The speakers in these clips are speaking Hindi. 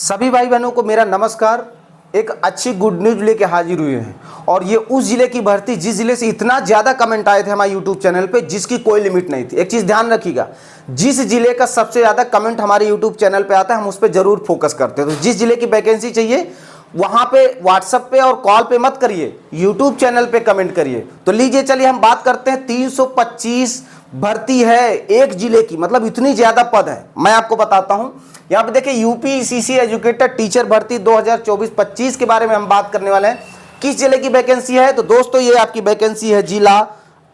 सभी भाई बहनों को मेरा नमस्कार। एक अच्छी गुड न्यूज लेके हाजिर हुए हैं और ये उस जिले की भर्ती जिस जिले से इतना ज़्यादा कमेंट आए थे हमारे यूट्यूब चैनल पे जिसकी कोई लिमिट नहीं थी। एक चीज़ ध्यान रखिएगा, जिस जिले का सबसे ज़्यादा कमेंट हमारे यूट्यूब चैनल पे आता है हम उस पर जरूर फोकस करते हैं। तो जिस जिले की वैकेंसी चाहिए वहाँ पे व्हाट्सएप पे और कॉल पे मत करिए, यूट्यूब चैनल पे कमेंट करिए। तो लीजिए चलिए हम बात करते हैं। 325 भर्ती है एक जिले की, मतलब इतनी ज़्यादा पद है। मैं आपको बताता हूँ, यहाँ पे देखिए यूपीसीसी एजुकेटर टीचर भर्ती 2024-25 के बारे में हम बात करने वाले हैं। किस जिले की वैकेंसी है? तो दोस्तों ये आपकी वैकेंसी है जिला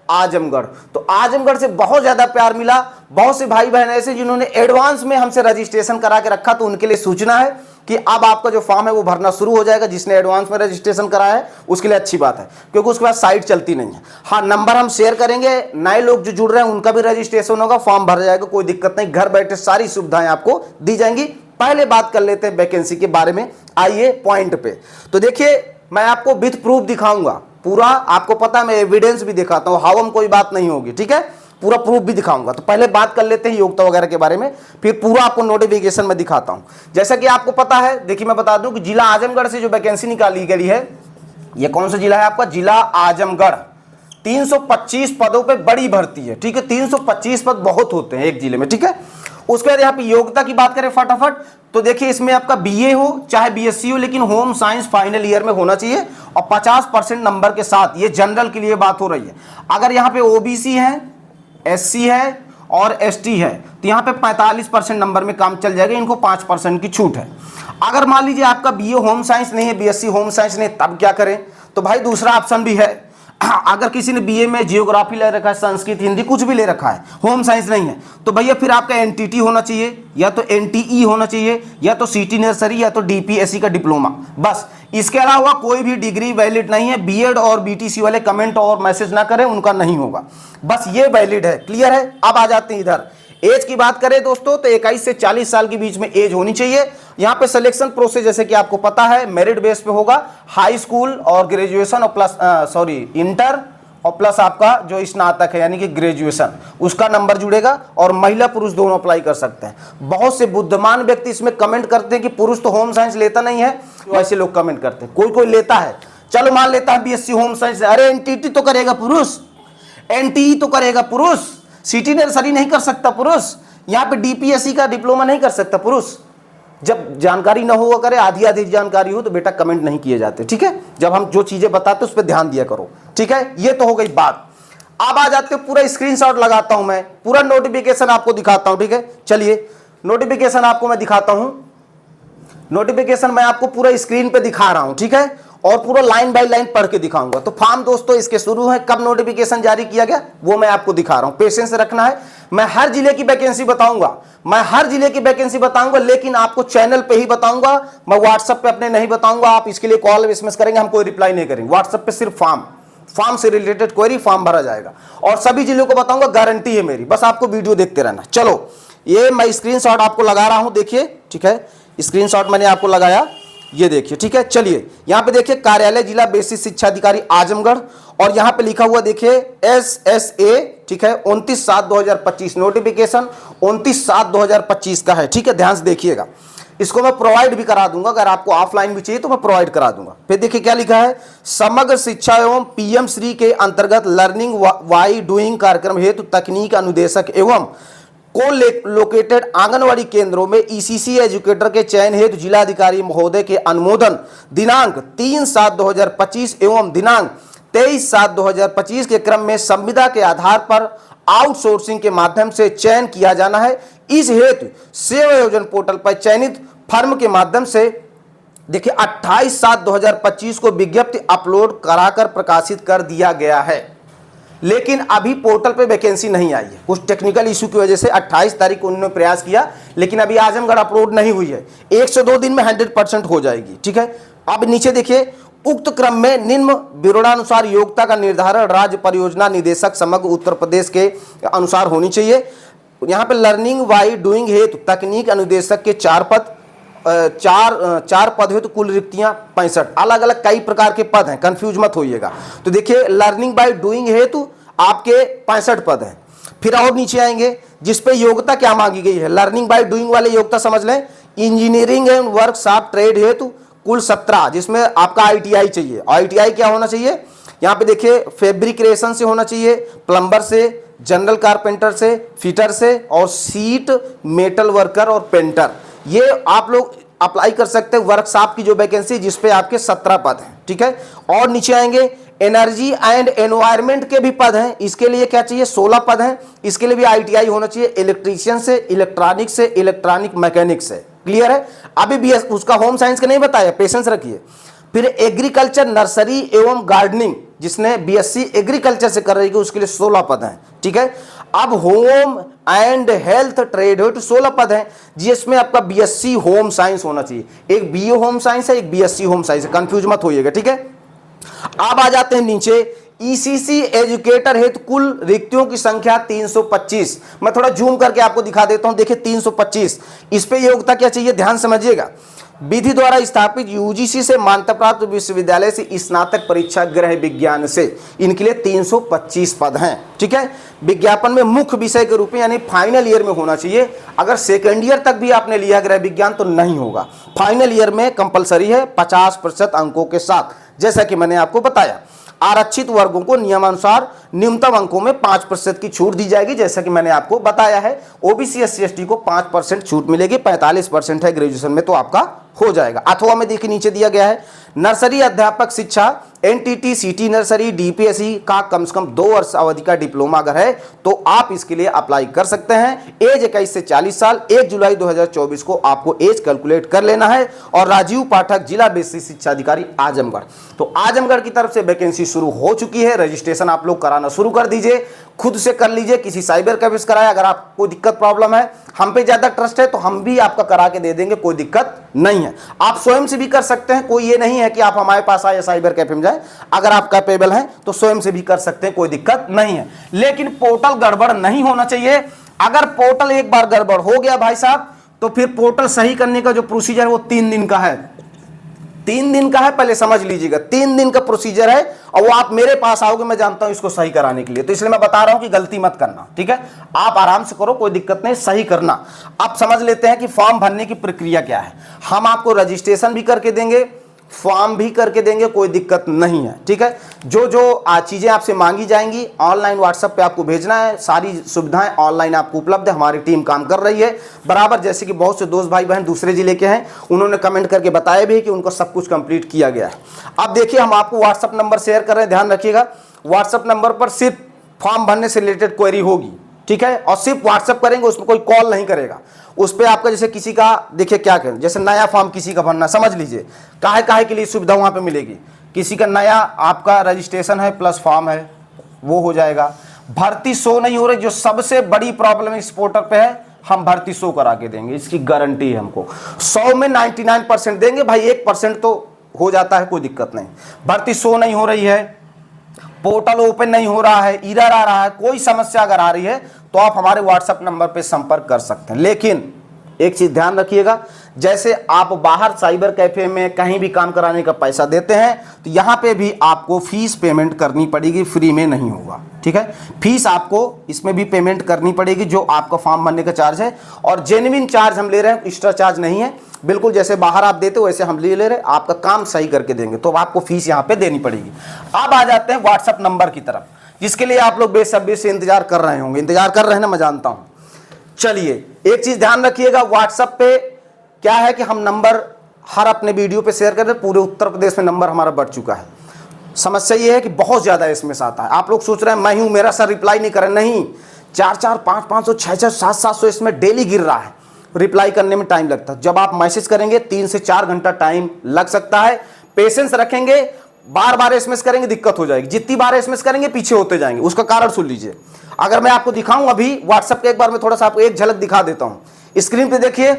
आजमगढ़। तो आजमगढ़ से बहुत ज़्यादा प्यार मिला, बहुत से भाई बहन ऐसे जिन्होंने एडवांस में हमसे रजिस्ट्रेशन करा के रखा, तो उनके लिए सूचना है कि अब आपका जो फॉर्म है वो भरना शुरू हो जाएगा। जिसने एडवांस में रजिस्ट्रेशन कराया है उसके लिए अच्छी बात है, क्योंकि उसके बाद साइट चलती नहीं है। हाँ, नंबर हम शेयर करेंगे, नए लोग जो जुड़ रहे हैं उनका भी रजिस्ट्रेशन होगा, फॉर्म भर जाएगा, कोई दिक्कत नहीं। घर बैठे सारी सुविधाएं आपको दी जाएंगी। पहले बात कर लेते हैं वैकेंसी के बारे में, आइए पॉइंट पे। तो देखिए मैं आपको विथ प्रूफ दिखाऊंगा पूरा, आपको पता है मैं एविडेंस भी दिखाता हूँ, हावम कोई बात नहीं होगी, ठीक है, पूरा प्रूफ भी दिखाऊंगा। तो पहले बात कर लेते हैं योग्यता वगैरह के बारे में, फिर पूरा आपको नोटिफिकेशन में दिखाता हूं। जैसा कि आपको पता है, देखिए मैं बता दूं कि जिला आजमगढ़ से जो वैकेंसी निकाली गई है, ये कौन सा जिला है आपका? जिला आजमगढ़। 325 पदों पे बड़ी भर्ती है, ठीक है। 325 पद बहुत होते हैं एक जिले में, ठीक है। उसके बाद यहाँ पे योग्यता की बात करें फटाफट, तो देखिए इसमें आपका बीए हो चाहे बीएससी हो, लेकिन होम साइंस फाइनल ईयर में होना चाहिए और 50% नंबर के साथ। ये जनरल के लिए बात हो रही है। अगर यहाँ पे ओबीसी है, एससी है और एसटी है तो यहाँ पे 45% नंबर में काम चल जाएगा, इनको 5% की छूट है। अगर मान लीजिए आपका बीए होम साइंस नहीं है, बीएससी होम साइंस नहीं, तब क्या करें? तो भाई दूसरा ऑप्शन भी है। अगर किसी ने बीए में जियोग्राफी ले रखा है, संस्कृत, हिंदी कुछ भी ले रखा है, होम साइंस नहीं है, तो भैया फिर आपका एनटीटी होना चाहिए, या तो एनटीई होना चाहिए, या तो सिटी नर्सरी, या तो डीपीएससी का डिप्लोमा, बस। इसके अलावा कोई भी डिग्री वैलिड नहीं है। बीएड और बीटीसी वाले कमेंट और मैसेज ना करें, उनका नहीं होगा, बस ये वैलिड है। क्लियर है? अब आ जाते हैं इधर एज की बात करें दोस्तों, तो 21 से 40 साल के बीच में एज होनी चाहिए। यहाँ पे सिलेक्शन प्रोसेस जैसे कि आपको पता है मेरिट बेस पे होगा। हाई स्कूल और ग्रेजुएशन और प्लस इंटर और प्लस आपका जो स्नातक है यानी कि ग्रेजुएशन, उसका नंबर जुड़ेगा और महिला पुरुष दोनों अप्लाई कर सकते हैं। बहुत से बुद्धिमान व्यक्ति इसमें कमेंट करते हैं कि पुरुष तो होम साइंस लेता नहीं है, ऐसे लोग कमेंट करते हैं। कोई कोई लेता है, चलो मान लेता है बीएससी होम साइंस, अरे एनटीटी तो करेगा पुरुष, एनटीई तो करेगा पुरुष, सिटी नर्सरी नहीं कर सकता पुरुष, यहाँ पे डीपीएससी का डिप्लोमा नहीं कर सकता पुरुष। जब जानकारी ना हो, अगर आधी आधी जानकारी हो तो बेटा कमेंट नहीं किए जाते, ठीक है। जब हम जो चीजें बताते उस पर ध्यान दिया करो, ठीक है। ये तो हो गई बात। अब आ जाते हो, पूरा स्क्रीनशॉट लगाता हूं मैं, पूरा नोटिफिकेशन आपको दिखाता हूं, ठीक है। चलिए नोटिफिकेशन आपको मैं दिखाता हूं। नोटिफिकेशन मैं आपको पूरा स्क्रीन पे दिखा रहा हूं, ठीक है, और पूरा लाइन बाय लाइन पढ़ के दिखाऊंगा। तो फॉर्म दोस्तों इसके शुरू है, कब नोटिफिकेशन जारी किया गया वो मैं आपको दिखा रहा हूं, पेशेंस रखना है। मैं हर जिले की वैकेंसी बताऊंगा, मैं हर जिले की वैकेंसी बताऊंगा, लेकिन आपको चैनल पे ही बताऊंगा, मैं व्हाट्सएप पे अपने नहीं बताऊंगा। आप इसके लिए कॉल एसएमएस करेंगे, हम कोई रिप्लाई नहीं करेंगे। व्हाट्सएप पे सिर्फ फॉर्म से रिलेटेड क्वेरी, फॉर्म भरा जाएगा और सभी जिलों को बताऊंगा, गारंटी है मेरी। बस आपको वीडियो देखते रहना। चलो ये मैं स्क्रीनशॉट आपको लगा रहा हूं, देखिए, ठीक है। स्क्रीनशॉट मैंने आपको लगाया, ये देखिए, ठीक है। चलिए यहां पे देखिए कार्यालय जिला बेसिक शिक्षा अधिकारी आजमगढ़, और यहां पे लिखा हुआ देखिए SSA, ठीक है। 29/7/2025 नोटिफिकेशन 29/7/2025 का है, ठीक है। ध्यान से देखिएगा, इसको मैं प्रोवाइड भी करा दूंगा, अगर आपको ऑफलाइन भी चाहिए तो मैं प्रोवाइड करा दूंगा। फिर देखिए क्या लिखा है, समग्र शिक्षा एवं पीएम श्री के अंतर्गत लर्निंग वाई डूइंग कार्यक्रम हेतु तकनीक अनुदेशक एवं को लोकेटेड आंगनवाड़ी केंद्रों में ईसीसी एजुकेटर के चयन हेतु जिलाधिकारी महोदय के अनुमोदन दिनांक 3/7/2025 एवं दिनांक 23/7/2025 के क्रम में संविदा के आधार पर आउटसोर्सिंग के माध्यम से चयन किया जाना है। इस हेतु सेवा योजना पोर्टल पर चयनित फर्म के माध्यम से देखिए 28/7/2025 को विज्ञप्ति अपलोड कराकर प्रकाशित कर दिया गया है, लेकिन अभी पोर्टल पे वैकेंसी नहीं आई है। कुछ टेक्निकल इशू की वजह से 28 तारीख को उन्होंने प्रयास किया, लेकिन अभी आजमगढ़ अपलोड नहीं हुई है। 1 से 2 दिन में 100% हो जाएगी, ठीक है। अब नीचे देखिए, उक्त क्रम में निम्न विवरणानुसार योग्यता का निर्धारण राज्य परियोजना निदेशक समग्र उत्तर प्रदेश के अनुसार होनी चाहिए। यहाँ पे लर्निंग वाई डूइंग हेतु तकनीक अनुदेशक के 4 पद, चार पद हेतु कुल रिक्तियां 65। अलग अलग कई प्रकार के पद हैं, कंफ्यूज मत होइएगा। तो देखिए लर्निंग बाय डूइंग हेतु आपके 65 पद हैं। फिर और नीचे आएंगे जिस पे योग्यता क्या मांगी गई है, लर्निंग बाय डूइंग वाले योग्यता समझ लें, इंजीनियरिंग एंड वर्कशॉप ट्रेड हेतु कुल 17, जिसमें आपका ITI चाहिए। ITI क्या होना चाहिए, यहाँ पे देखिए फैब्रिकेशन से होना चाहिए, प्लम्बर से, जनरल कारपेंटर से, फिटर से और सीट मेटल वर्कर और पेंटर। ये आप लोग अप्लाई कर सकते हैं वर्कशॉप की जो वैकेंसी, जिसपे आपके 17 पद हैं, ठीक है। और नीचे आएंगे एनर्जी एंड एनवायरमेंट के भी पद हैं, इसके लिए क्या चाहिए 16 पद हैं, इसके लिए भी ITI होना चाहिए, इलेक्ट्रीशियन से, इलेक्ट्रॉनिक से, इलेक्ट्रॉनिक मैकेनिक से। क्लियर है, अभी भी उसका होम साइंस का नहीं बताया, पेशेंस रखिए। फिर एग्रीकल्चर नर्सरी एवं गार्डनिंग, जिसने BSc एग्रीकल्चर से कर रही है, उसके लिए 16 पद हैं, ठीक है। अब होम एंड हेल्थ ट्रेड हो तो 16 पद हैं, जिसमें आपका BSc होम साइंस होना चाहिए। एक BA होम साइंस है, एक BSc होम साइंस है, कंफ्यूज मत होइएगा, ठीक है। अब आ जाते हैं नीचे, ECC एजुकेटर हेतु कुल रिक्तियों की संख्या 325। मैं थोड़ा जूम करके आपको दिखा देता हूं, देखिए 325। इस पे योग्यता क्या चाहिए, ध्यान समझिएगा। विधि द्वारा स्थापित UGC से मान्यता प्राप्त विश्वविद्यालय से स्नातक परीक्षा गृह विज्ञान से, इनके लिए 325 पद हैं, ठीक है। विज्ञापन में मुख्य विषय के रूप में यानी फाइनल ईयर में होना चाहिए। अगर सेकेंड ईयर तक भी आपने लिया गृह विज्ञान तो नहीं होगा, फाइनल ईयर में कंपलसरी है 50% अंकों के साथ, जैसा कि मैंने आपको बताया। आरक्षित वर्गों को नियमानुसार न्यूनतम अंकों में 5% की छूट दी जाएगी, जैसा कि मैंने आपको बताया है। OBC SC ST को 5% छूट मिलेगी, 45% है ग्रेजुएशन में तो आपका हो जाएगा। अथवा में देखिए नीचे दिया गया है, नर्सरी अध्यापक शिक्षा NTT CT नर्सरी DPSE का कम से कम 2 वर्ष अवधि का डिप्लोमा अगर है तो आप इसके लिए अप्लाई कर सकते हैं। एज 21 से 40 साल, 1 जुलाई 2024 को आपको एज कैलकुलेट कर लेना है। और राजीव पाठक, जिला बेसिक शिक्षा अधिकारी आजमगढ़, तो आजमगढ़ की तरफ से वैकेंसी शुरू हो चुकी है। रजिस्ट्रेशन आप लोग कराना शुरू कर दीजिए, खुद से कर लीजिए, किसी साइबर कैफे से कराए। अगर आपको दिक्कत प्रॉब्लम है, हम पे ज्यादा ट्रस्ट है तो हम भी आपका करा के दे देंगे, कोई दिक्कत नहीं है। आप स्वयं से भी कर सकते हैं, कोई ये नहीं है कि आप हमारे पास आए साइबर कैफे में जाए। अगर आप कैपेबल हैं तो स्वयं से भी कर सकते हैं, कोई दिक्कत नहीं है। लेकिन पोर्टल गड़बड़ नहीं होना चाहिए। अगर पोर्टल एक बार गड़बड़ हो गया भाई साहब, तो फिर पोर्टल सही करने का जो प्रोसीजर है वो 3 दिन का है। 3 दिन का है, पहले समझ लीजिएगा, 3 दिन का प्रोसीजर है। और वो आप मेरे पास आओगे, मैं जानता हूं इसको सही कराने के लिए, तो इसलिए मैं बता रहा हूं कि गलती मत करना, ठीक है। आप आराम से करो, कोई दिक्कत नहीं, सही करना। आप समझ लेते हैं कि फॉर्म भरने की प्रक्रिया क्या है। हम आपको रजिस्ट्रेशन भी करके देंगे, फॉर्म भी करके देंगे, कोई दिक्कत नहीं है, ठीक है। जो जो चीज़ें आपसे मांगी जाएंगी ऑनलाइन व्हाट्सएप पे आपको भेजना है। सारी सुविधाएं ऑनलाइन आपको उपलब्ध है, हमारी टीम काम कर रही है बराबर। जैसे कि बहुत से दोस्त भाई बहन दूसरे जिले के हैं, उन्होंने कमेंट करके बताया भी कि उनको सब कुछ कंप्लीट किया गया है। अब देखिए, हम आपको व्हाट्सएप नंबर शेयर कर रहे हैं, ध्यान रखिएगा। व्हाट्सएप नंबर पर सिर्फ फॉर्म भरने से रिलेटेड क्वेरी होगी, ठीक है। और सिर्फ व्हाट्सएप करेंगे, उसमें कोई कॉल नहीं करेगा। उस पर आपका जैसे किसी का, देखिए क्या करें, जैसे नया फॉर्म किसी का भरना, समझ लीजिए काहे के लिए सुविधा वहां पे मिलेगी। किसी का नया आपका रजिस्ट्रेशन है प्लस फॉर्म है, वो हो जाएगा। भर्ती शो नहीं हो रही, जो सबसे बड़ी प्रॉब्लम इस पोर्टल पे है, हम भर्ती शो करा के देंगे, इसकी गारंटी है हमको। 100 में 99% देंगे भाई, 1% तो हो जाता है, कोई दिक्कत नहीं। भर्ती शो नहीं हो रही है, पोर्टल ओपन नहीं हो रहा है, एरर आ रहा है, कोई समस्या अगर आ रही है तो आप हमारे व्हाट्सएप नंबर पे संपर्क कर सकते हैं। लेकिन एक चीज ध्यान रखिएगा, जैसे आप बाहर साइबर कैफे में कहीं भी काम कराने का पैसा देते हैं, तो यहाँ पे भी आपको फीस पेमेंट करनी पड़ेगी, फ्री में नहीं होगा, ठीक है। फीस आपको इसमें भी पेमेंट करनी पड़ेगी, जो आपका फॉर्म भरने का चार्ज है। और जेन्युइन चार्ज हम ले रहे हैं, एक्स्ट्रा चार्ज नहीं है, बिल्कुल जैसे बाहर आप देते हो वैसे हम ले रहे हैं। आपका काम सही करके देंगे तो आपको फीस यहाँ पे देनी पड़ेगी। अब आ जाते हैं व्हाट्सएप नंबर की तरफ, जिसके लिए आप लोग बेसब्री से इंतजार कर रहे होंगे। इंतजार कर रहे हैं ना, मैं जानता हूं। चलिए, एक चीज ध्यान रखिएगा, व्हाट्सएप पे क्या है कि हम नंबर हर अपने वीडियो पे शेयर कर रहे हैं। पूरे उत्तर प्रदेश में नंबर हमारा बढ़ चुका है। समस्या ये है कि बहुत ज्यादा SMS आता है। आप लोग सोच रहे हैं मैं हूं, मेरा सर रिप्लाई नहीं कर रहे, नहीं, 400, 500, 600, 700 इसमें डेली गिर रहा है। रिप्लाई करने में टाइम लगता है। जब आप मैसेज करेंगे 3 से 4 घंटा टाइम लग सकता है। पेशेंस रखेंगे, बार बार SMS करेंगे दिक्कत हो जाएगी। जितनी बार SMS करेंगे पीछे होते जाएंगे। उसका कारण सुन लीजिए। अगर मैं आपको दिखाऊं अभी व्हाट्सएप के, एक बार मैं थोड़ा सा आपको एक झलक दिखा देता हूं। स्क्रीन पे देखिए,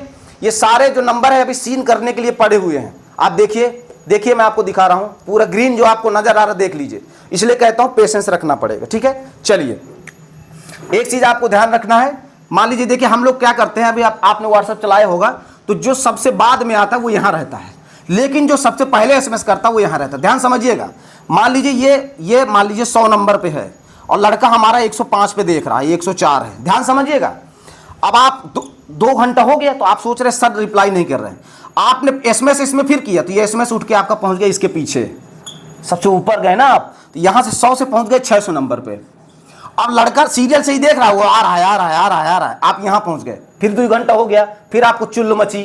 ये सारे जो नंबर है अभी सीन करने के लिए पड़े हुए हैं। आप देखिए मैं आपको दिखा रहा हूं, पूरा ग्रीन जो आपको नजर आ रहा है देख लीजिए। इसलिए कहता हूं पेशेंस रखना पड़ेगा, ठीक है। चलिए, एक चीज आपको ध्यान रखना है। मान लीजिए, देखिए हम लोग क्या करते हैं, अभी आपने व्हाट्सएप चलाया होगा, तो जो सबसे बाद में आता है वो यहां रहता है, लेकिन जो सबसे पहले SMS करता है वो यहां रहता है। ध्यान समझिएगा। मान लीजिए ये मान लीजिए 100 नंबर पे है और लड़का हमारा 105 पे देख रहा है, 104 है। ध्यान समझिएगा। अब आप 2 घंटा हो गया तो आप सोच रहे सर रिप्लाई नहीं कर रहे हैं, आपने एसएमएस इसमें फिर किया तो ये एसएमएस उठ के आपका पहुंच गया इसके पीछे, सबसे ऊपर गए ना आप, तो यहां से 100 से पहुंच गए 600 नंबर पे। अब लड़का सीरियल से ही देख रहा है, वो आ रहा है आ रहा है आ रहा है आ रहा है, आप यहां पहुंच गए, फिर 2 घंटा हो गया, फिर आपको चुल्ल मची,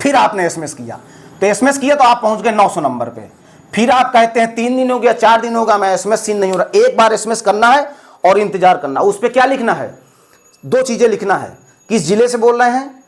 फिर आपने एसएमएस किया, तो एसएमएस किया तो आप पहुंच गए 900 नंबर पे। फिर आप कहते हैं 3 दिन हो गया 4 दिन होगा मैं एसएमएस सीन नहीं हो रहा। एक बार एसएमएस करना है और इंतजार करना, उस पर क्या लिखना है, 2 चीजें लिखना है, किस जिले से बोल रहे हैं,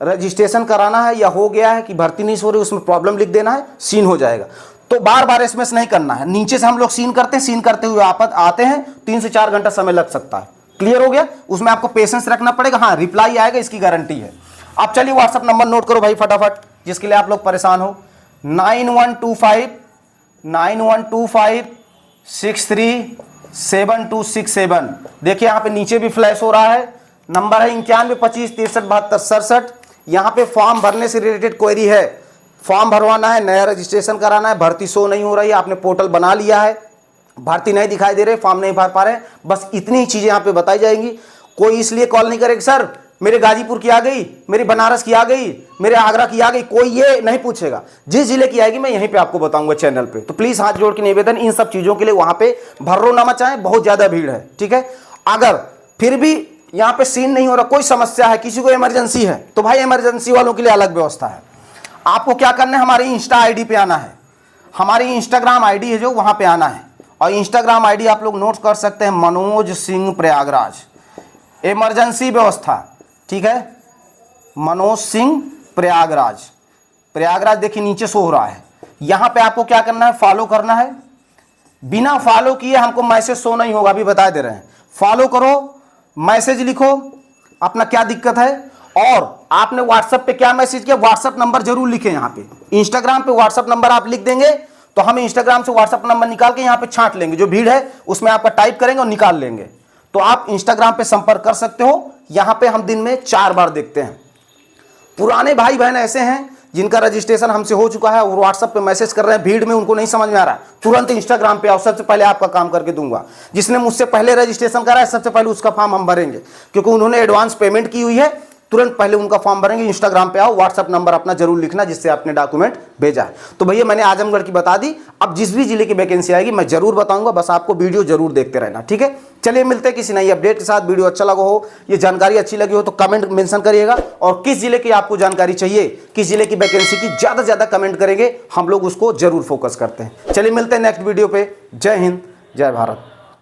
रजिस्ट्रेशन कराना है या हो गया है कि भर्ती नहीं हो रही, उसमें प्रॉब्लम लिख देना है, सीन हो जाएगा। तो बार बार एसएमएस नहीं करना है, नीचे से हम लोग सीन करते हैं, सीन करते हुए आप आते हैं 3 से 4 घंटा समय लग सकता है। क्लियर हो गया, उसमें आपको पेशेंस रखना पड़ेगा, हाँ रिप्लाई आएगा इसकी गारंटी है। आप चलिए व्हाट्सएप नंबर नोट करो भाई फटाफट, जिसके लिए आप लोग परेशान हो, 9125637267। देखिए यहाँ पे नीचे भी फ्लैश हो रहा है, नंबर है 9125637267। यहाँ पे फॉर्म भरने से रिलेटेड क्वेरी है, फॉर्म भरवाना है, नया रजिस्ट्रेशन कराना है, भर्ती शो नहीं हो रही है, आपने पोर्टल बना लिया है, भर्ती नहीं दिखाई दे रहे, फॉर्म नहीं भर पा रहे, बस इतनी ही चीजें यहाँ पे बताई जाएंगी। कोई इसलिए कॉल नहीं करेगा सर मेरे गाजीपुर की आ गई, मेरी बनारस की आ गई, मेरे आगरा की आ गई, कोई ये नहीं पूछेगा, जिस जिले की आएगी मैं यहीं पे आपको बताऊंगा चैनल पे। तो प्लीज हाथ जोड़ के निवेदन, इन सब चीजों के लिए वहां पे भर्रो ना मचाएं, बहुत ज्यादा भीड़ है, ठीक है। अगर फिर भी यहाँ पे सीन नहीं हो रहा, कोई समस्या है, किसी को इमरजेंसी है, तो भाई इमरजेंसी वालों के लिए अलग व्यवस्था है। आपको क्या करना है, हमारी इंस्टा आईडी पे आना है, हमारी इंस्टाग्राम आईडी है जो, वहां पे आना है, और इंस्टाग्राम आईडी आप लोग नोट कर सकते हैं, मनोज सिंह प्रयागराज, इमरजेंसी व्यवस्था, ठीक है, मनोज सिंह प्रयागराज। प्रयागराज देखिए नीचे शो हो रहा है, यहां पे आपको क्या करना है, फॉलो करना है। बिना फॉलो किए हमको मैसेज शो नहीं होगा, अभी बता दे रहे हैं। फॉलो करो, मैसेज लिखो अपना क्या दिक्कत है, और आपने व्हाट्सएप पे क्या मैसेज किया, व्हाट्सएप नंबर जरूर लिखें। यहाँ पे इंस्टाग्राम पे व्हाट्सएप नंबर आप लिख देंगे तो हम इंस्टाग्राम से व्हाट्सएप नंबर निकाल के यहाँ पे छांट लेंगे, जो भीड़ है उसमें आपका टाइप करेंगे और निकाल लेंगे। तो आप इंस्टाग्राम पे संपर्क कर सकते हो, यहां पे हम दिन में 4 बार देखते हैं। पुराने भाई बहन ऐसे हैं जिनका रजिस्ट्रेशन हमसे हो चुका है, वो व्हाट्सएप पे मैसेज कर रहे हैं, भीड़ में उनको नहीं समझ में आ रहा है, तुरंत इंस्टाग्राम पे आओ, सबसे पहले आपका काम करके दूंगा। जिसने मुझसे पहले रजिस्ट्रेशन करा है सबसे पहले उसका फॉर्म हम भरेंगे, क्योंकि उन्होंने एडवांस पेमेंट की हुई है, तुरंत पहले उनका फॉर्म भरेंगे। इंस्टाग्राम पे आओ, व्हाट्सएप नंबर अपना जरूर लिखना जिससे आपने डॉक्यूमेंट भेजा है। तो भैया मैंने आजमगढ़ की बता दी, अब जिस भी जिले की वैकेंसी आएगी मैं जरूर बताऊंगा, बस आपको वीडियो जरूर देखते रहना, ठीक है। चलिए मिलते हैं किसी नई अपडेट के साथ। वीडियो अच्छा लगा हो, ये जानकारी अच्छी लगी हो तो कमेंट मेंशन करिएगा, और किस जिले की आपको जानकारी चाहिए, किस जिले की वैकेंसी की ज्यादा से ज्यादा कमेंट करेंगे, हम लोग उसको जरूर फोकस करते हैं। चलिए मिलते हैं नेक्स्ट वीडियो पे। जय हिंद, जय भारत।